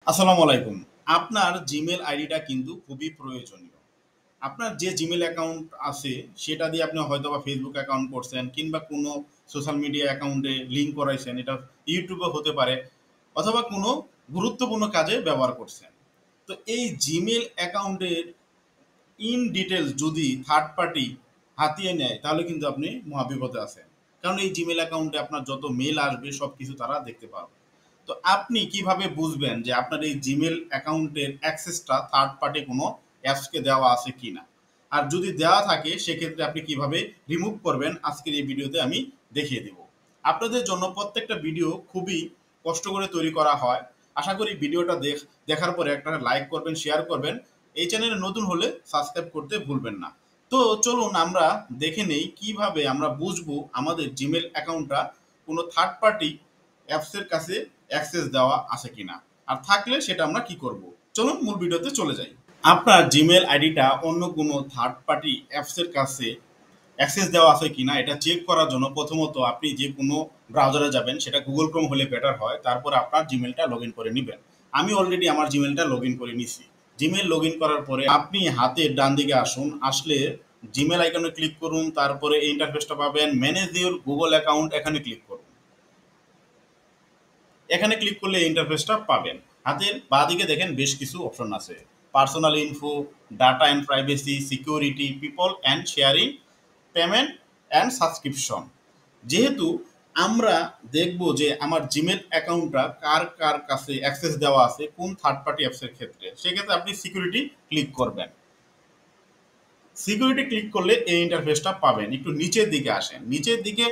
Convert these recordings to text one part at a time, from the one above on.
আসসালামু আলাইকুম। আপনার জিমেইল আইডিটা কিন্তু খুবই প্রয়োজনীয়। আপনার যে জিমেইল অ্যাকাউন্ট আছে সেটা দিয়ে আপনি হয়তোবা ফেসবুক অ্যাকাউন্ট করছেন কিংবা কোনো সোশ্যাল মিডিয়া অ্যাকাউন্টে লিঙ্ক করাইছেন। এটা ইউটিউবে হতে পারে অথবা কোনো গুরুত্বপূর্ণ কাজে ব্যবহার করছেন। তো এই জিমেইল অ্যাকাউন্টের ইন ডিটেইলস যদি থার্ড পার্টি হাতিয়ে নেয় তাহলে কিন্তু আপনি মহাবিপদে আছেন। কারণ এই জিমেইল অ্যাকাউন্টে আপনার যত মেইল আসবে সবকিছু তারা দেখতে পারবে। তো আপনি কিভাবে বুঝবেন যে আপনার এই জিমেইল অ্যাকাউন্টের অ্যাক্সেসটা থার্ড পার্টি কোনো অ্যাপসকে দেওয়া আছে কিনা? আর যদি দেওয়া থাকে সেক্ষেত্রে আপনি কিভাবে রিমুভ করবেন আজকের এই ভিডিওতে আমি দেখিয়ে দেব। আপনাদের জন্য প্রত্যেকটা ভিডিও খুবই কষ্ট করে তৈরি করা হয়। আশা করি ভিডিওটা দেখার পরে একটা লাইক করবেন, শেয়ার করবেন। এই চ্যানেলে নতুন হলে সাবস্ক্রাইব করতে ভুলবেন না। তো চলুন আমরা দেখে নেই কিভাবে আমরা বুঝবো আমাদের জিমেইল অ্যাকাউন্টটা কোনো থার্ড পার্টি অ্যাপসের কাছে অ্যাক্সেস দেওয়া আছে কিনা, আর থাকলে সেটা আমরা কি করব। চলুন মূল ভিডিওতে চলে যাই। আপনার জিমেইল আইডিটা অন্য কোনো থার্ড পার্টি অ্যাপসের কাছে অ্যাক্সেস দেওয়া আছে কিনা এটা চেক করার জন্য প্রথমত আপনি যে কোনো ব্রাউজারে যাবেন, সেটা গুগল ক্রোম হলে বেটার হয়। তারপর আপনার জিমেইলটা লগ ইন করে নেবেন। আমি অলরেডি আমার জিমেইলটা লগ ইন করে নিছি। জিমেইল লগ ইন করার পরে আপনি হাতের ডান দিকে আসুন, আসলে জিমেইল আইকনে ক্লিক করুন, তারপরে এই ইন্টারফেসটা পাবেন ম্যানেজ ইউর গুগল অ্যাকাউন্ট, এখানে ক্লিক করুন। এখানে ক্লিক করলে এই ইন্টারফেসটা পাবেন। হাতের বাঁদিকে দেখেন বেশ কিছু অপশন আছে: personal info, data and privacy, security, people and sharing, payment and subscription. যেহেতু আমরা দেখব যে আমার জিমেল অ্যাকাউন্টটা কার কার কাছে অ্যাক্সেস দেওয়া আছে কোন থার্ড পার্টি অ্যাপসের ক্ষেত্রে, সেক্ষেত্রে আপনি সিকিউরিটি ক্লিক করবেন। সিকিউরিটি ক্লিক করলে এই ইন্টারফেসটা পাবেন। একটু নিচের দিকে আসেন, নিচের দিকে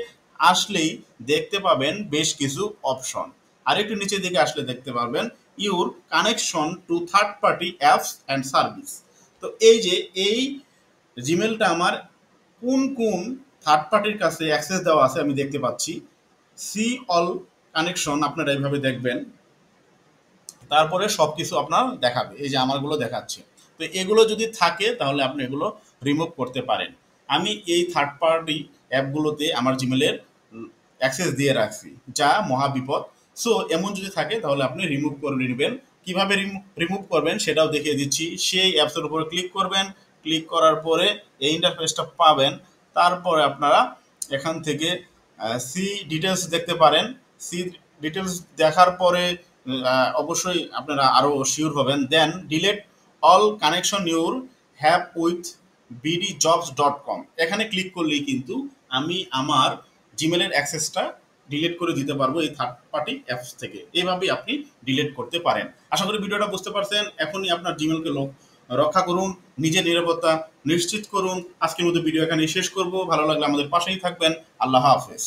আসলেই দেখতে পাবেন বেশ কিছু অপশন। আর একটু নিচের দিকে আসলে দেখতে পারবেন your connection to third party apps and service. তো এই যে এই জিমেলটা আমার কোন কোন থার্ড পার্টির কাছে অ্যাক্সেস দেওয়া আছে আমি দেখতে পাচ্ছি। সি অল কানেকশন আপনারা এইভাবে দেখবেন, তারপরে সব কিছু আপনার দেখাবে। এই যে আমারগুলো দেখাচ্ছে। তো এগুলো যদি থাকে তাহলে আপনি এগুলো রিমুভ করতে পারেন। আমি এই থার্ড পার্টি অ্যাপগুলোতে আমার জিমেলের অ্যাক্সেস দিয়ে রাখছি, যা মহাবিপদ। সো এমন যদি থাকে তাহলে আপনি রিমুভ করে নেবেন। কীভাবে রিমুভ করবেন সেটাও দেখিয়ে দিচ্ছি। সেই অ্যাপসের উপরে ক্লিক করবেন, ক্লিক করার পরে এই ইন্টারফেসটা পাবেন। তারপরে আপনারা এখান থেকে সি ডিটেলস দেখতে পারেন। সি ডিটেলস দেখার পরে অবশ্যই আপনারা আরও শিওর হবেন। Then delete all connection your have with bdjobs.com, এখানে ক্লিক করলেই কিন্তু আমি আমার জিমেলের অ্যাক্সেসটা ডিলিট করে দিতে পারবো এই থার্ড পার্টি অ্যাপস থেকে। এইভাবেই আপনি ডিলিট করতে পারেন। আশা করি ভিডিওটা বুঝতে পারছেন। এখনই আপনার জিমেলকে রক্ষা করুন, নিজের নিরাপত্তা নিশ্চিত করুন। আজকের মতো ভিডিও এখানেই শেষ করব। ভালো লাগলে আমাদের পাশেই থাকবেন। আল্লাহ হাফেজ।